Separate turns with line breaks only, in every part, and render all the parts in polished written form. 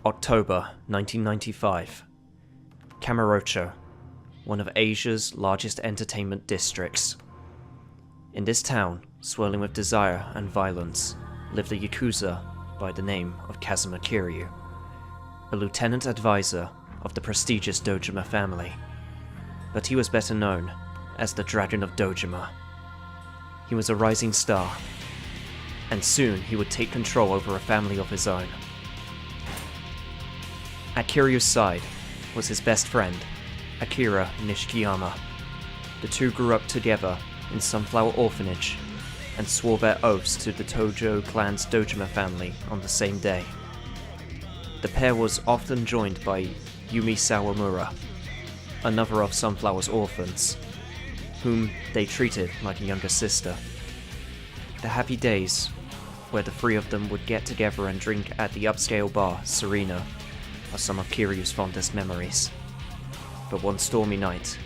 October 1995. Kamurocho, one of Asia's largest entertainment districts. In this town, swirling with desire and violence, lived a Yakuza by the name of Kazuma Kiryu, a lieutenant advisor of the prestigious Dojima family. But he was better known as the Dragon of Dojima. He was a rising star, and soon he would take control over a family of his own. At Kiryu's side was his best friend, Akira Nishikiyama. The two grew up together in Sunflower Orphanage and swore their oaths to the Tojo clan's Dojima family on the same day. The pair was often joined by Yumi Sawamura, another of Sunflower's orphans, whom they treated like a younger sister. The happy days, where the three of them would get together and drink at the upscale bar Serena, are some of Kiryu's fondest memories. But one stormy night,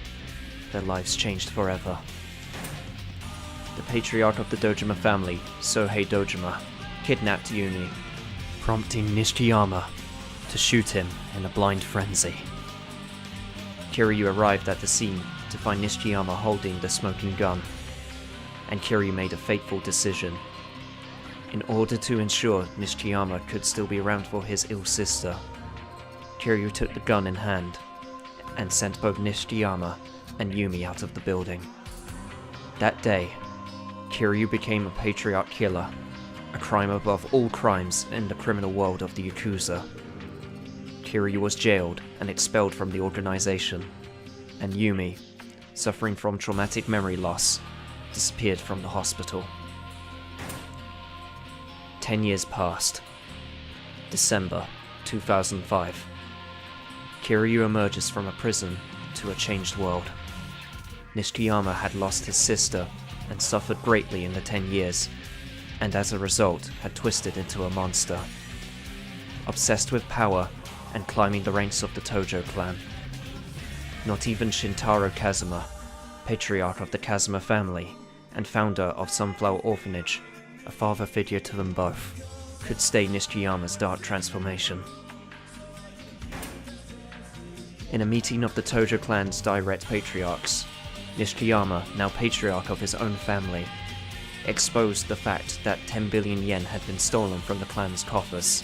their lives changed forever. The patriarch of the Dojima family, Sohei Dojima, kidnapped Yumi, prompting Nishikiyama to shoot him in a blind frenzy. Kiryu arrived at the scene to find Nishikiyama holding the smoking gun, and Kiryu made a fateful decision. In order to ensure Nishikiyama could still be around for his ill sister, Kiryu took the gun in hand and sent both Nishikiyama and Yumi out of the building. That day, Kiryu became a patriarch killer, a crime above all crimes in the criminal world of the Yakuza. Kiryu was jailed and expelled from the organization, and Yumi, suffering from traumatic memory loss, disappeared from the hospital. 10 years passed. December 2005. Kiryu emerges from a prison to a changed world. Nishikiyama had lost his sister and suffered greatly in the 10 years, and as a result had twisted into a monster. Obsessed with power and climbing the ranks of the Tojo clan. Not even Shintaro Kazuma, patriarch of the Kazuma family and founder of Sunflower Orphanage, a father figure to them both, could stay Nishikiyama's dark transformation. In a meeting of the Tojo clan's direct patriarchs, Nishikiyama, now patriarch of his own family, exposed the fact that 10 billion yen had been stolen from the clan's coffers.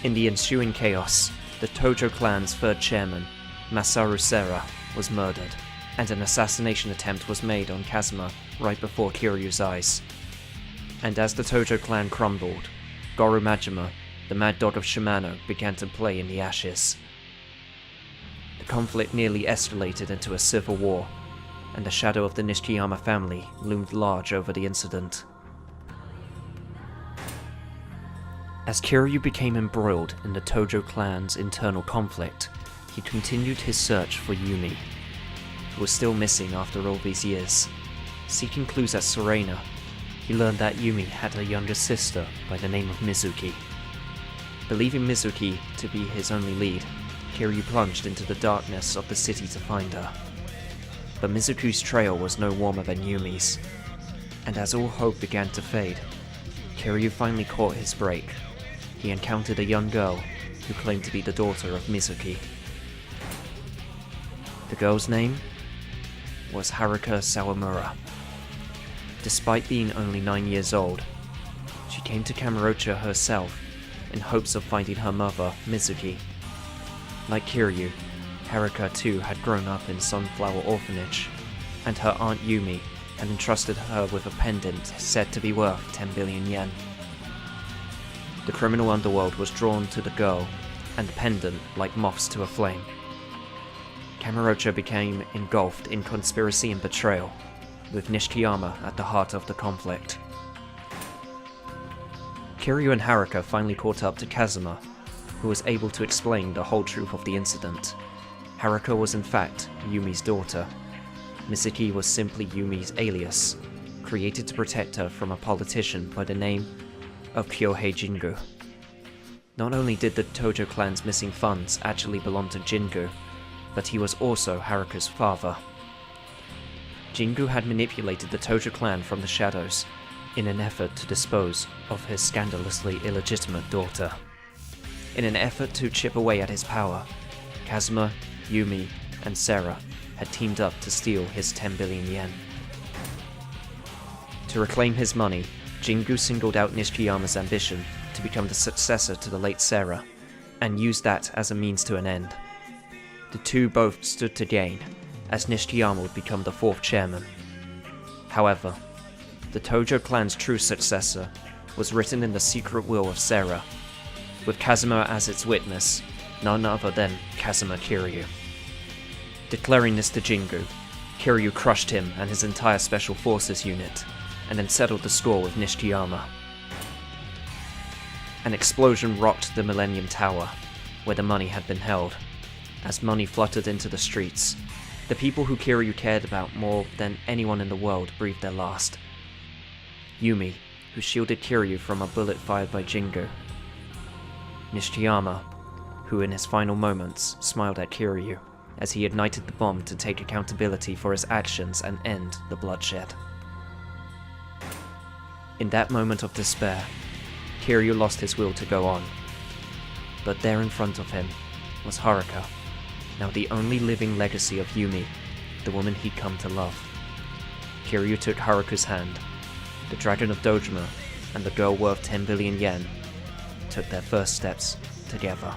In the ensuing chaos, the Tojo clan's third chairman, Masaru Sera, was murdered, and an assassination attempt was made on Kazuma right before Kiryu's eyes. And as the Tojo clan crumbled, Goro Majima, the mad dog of Shimano, began to play in the ashes. The conflict nearly escalated into a civil war, and the shadow of the Nishikiyama family loomed large over the incident. As Kiryu became embroiled in the Tojo clan's internal conflict, he continued his search for Yumi, who was still missing after all these years. Seeking clues at Serena, he learned that Yumi had a younger sister by the name of Mizuki. Believing Mizuki to be his only lead, Kiryu plunged into the darkness of the city to find her. But Mizuki's trail was no warmer than Yumi's, and as all hope began to fade, Kiryu finally caught his break. He encountered a young girl who claimed to be the daughter of Mizuki. The girl's name was Haruka Sawamura. Despite being only 9 years old, she came to Kamurocho herself in hopes of finding her mother, Mizuki. Like Kiryu, Haruka too had grown up in Sunflower Orphanage, and her aunt Yumi had entrusted her with a pendant said to be worth 10 billion yen. The criminal underworld was drawn to the girl, and the pendant like moths to a flame. Kamurocho became engulfed in conspiracy and betrayal, with Nishikiyama at the heart of the conflict. Kiryu and Haruka finally caught up to Kazuma, who was able to explain the whole truth of the incident. Haruka was in fact Yumi's daughter. Mizuki was simply Yumi's alias, created to protect her from a politician by the name of Kyohei Jingu. Not only did the Tojo clan's missing funds actually belong to Jingu, but he was also Haruka's father. Jingu had manipulated the Tojo clan from the shadows in an effort to dispose of his scandalously illegitimate daughter. In an effort to chip away at his power, Kazuma, Yumi, and Sera had teamed up to steal his 10 billion yen. To reclaim his money, Jingu singled out Nishikiyama's ambition to become the successor to the late Sera, and used that as a means to an end. The two both stood to gain, as Nishikiyama would become the fourth chairman. However, the Tojo clan's true successor was written in the secret will of Sera, with Kazuma as its witness, none other than Kazuma Kiryu. Declaring this to Jingu, Kiryu crushed him and his entire Special Forces unit, and then settled the score with Nishikiyama. An explosion rocked the Millennium Tower, where the money had been held. As money fluttered into the streets, the people who Kiryu cared about more than anyone in the world breathed their last. Yumi, who shielded Kiryu from a bullet fired by Jingu. Nishikiyama, who in his final moments smiled at Kiryu as he ignited the bomb to take accountability for his actions and end the bloodshed. In that moment of despair, Kiryu lost his will to go on. But there in front of him was Haruka, now the only living legacy of Yumi, the woman he'd come to love. Kiryu took Haruka's hand. The Dragon of Dojima and the girl worth 10 billion yen took their first steps together.